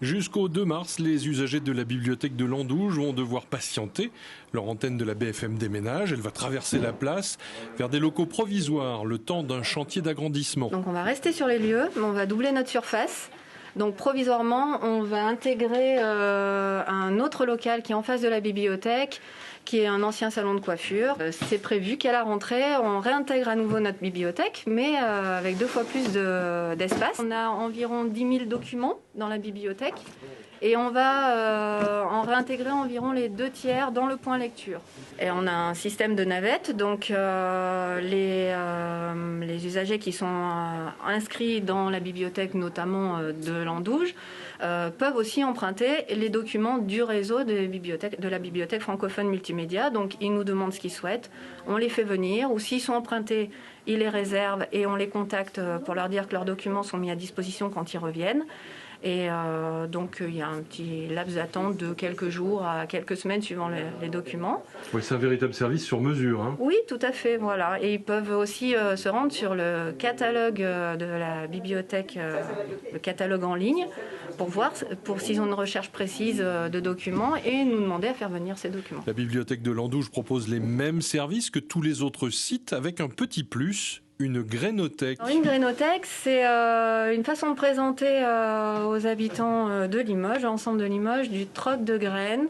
Jusqu'au 2 mars, les usagers de la bibliothèque de Landouge vont devoir patienter. Leur antenne de la BFM déménage. Elle va traverser la place vers des locaux provisoires, le temps d'un chantier d'agrandissement. Donc on va rester sur les lieux, mais on va doubler notre surface. Donc provisoirement, on va intégrer un autre local qui est en face de la bibliothèque, qui est un ancien salon de coiffure. C'est prévu qu'à la rentrée, on réintègre à nouveau notre bibliothèque, mais avec 2 fois plus d'espace. On a environ 10 000 documents dans la bibliothèque et on va en réintégrer environ les 2/3 dans le point lecture. Et on a un système de navettes, donc les usagers qui sont inscrits dans la bibliothèque, notamment de Landouge, peuvent aussi emprunter les documents du réseau de la bibliothèque francophone multimédia. Donc ils nous demandent ce qu'ils souhaitent, on les fait venir, ou s'ils sont empruntés, ils les réservent et on les contacte pour leur dire que leurs documents sont mis à disposition quand ils reviennent. Et donc il y a un petit laps d'attente de quelques jours à quelques semaines suivant les documents. Oui, c'est un véritable service sur mesure. Hein. Oui, tout à fait, voilà. Et ils peuvent aussi se rendre sur le catalogue de la bibliothèque, le catalogue en ligne, pour voir s'ils ont une recherche précise de documents et nous demander à faire venir ces documents. La bibliothèque de Landouge propose les mêmes services que tous les autres sites avec un petit plus. Une grénothèque. Une grénothèque, c'est une façon de présenter aux habitants de Limoges, l'ensemble de Limoges, du troc de graines.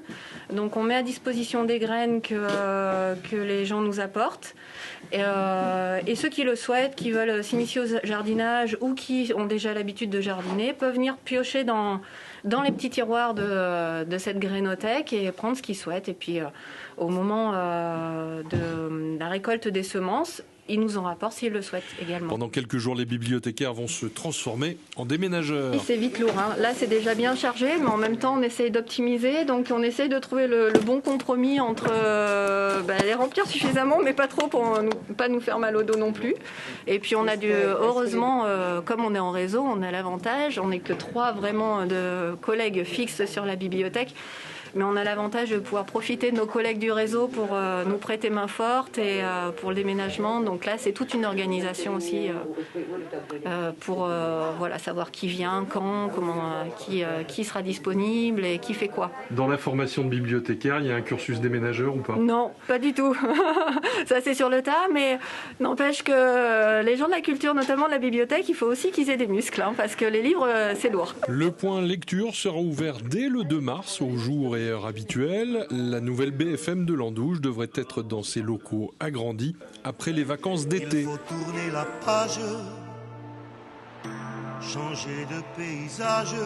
Donc on met à disposition des graines que les gens nous apportent. Et ceux qui le souhaitent, qui veulent s'initier au jardinage ou qui ont déjà l'habitude de jardiner, peuvent venir piocher dans les petits tiroirs de cette grénothèque et prendre ce qu'ils souhaitent. Et puis au moment de la récolte des semences, ils nous en rapportent s'ils le souhaitent également. Pendant quelques jours, les bibliothécaires vont se transformer en déménageurs. Et c'est vite lourd. Hein. Là, c'est déjà bien chargé, mais en même temps, on essaye d'optimiser. Donc, on essaye de trouver le bon compromis entre les remplir suffisamment, mais pas trop pour pas nous faire mal au dos non plus. Et puis, on a heureusement, comme on est en réseau, on a l'avantage. On n'est que 3 vraiment de collègues fixes sur la bibliothèque. Mais on a l'avantage de pouvoir profiter de nos collègues du réseau pour nous prêter main forte et pour le déménagement. Donc là, c'est toute une organisation aussi pour savoir qui vient, quand, qui sera disponible et qui fait quoi. Dans la formation de bibliothécaire, il y a un cursus déménageur ou pas? Non, pas du tout. Ça, c'est sur le tas, mais n'empêche que les gens de la culture, notamment de la bibliothèque, il faut aussi qu'ils aient des muscles, hein, parce que les livres, c'est lourd. Le point lecture sera ouvert dès le 2 mars au jour et heure habituelle. La nouvelle BFM de Landouge devrait être dans ses locaux agrandis après les vacances d'été. Il faut tourner la page, changer de paysage.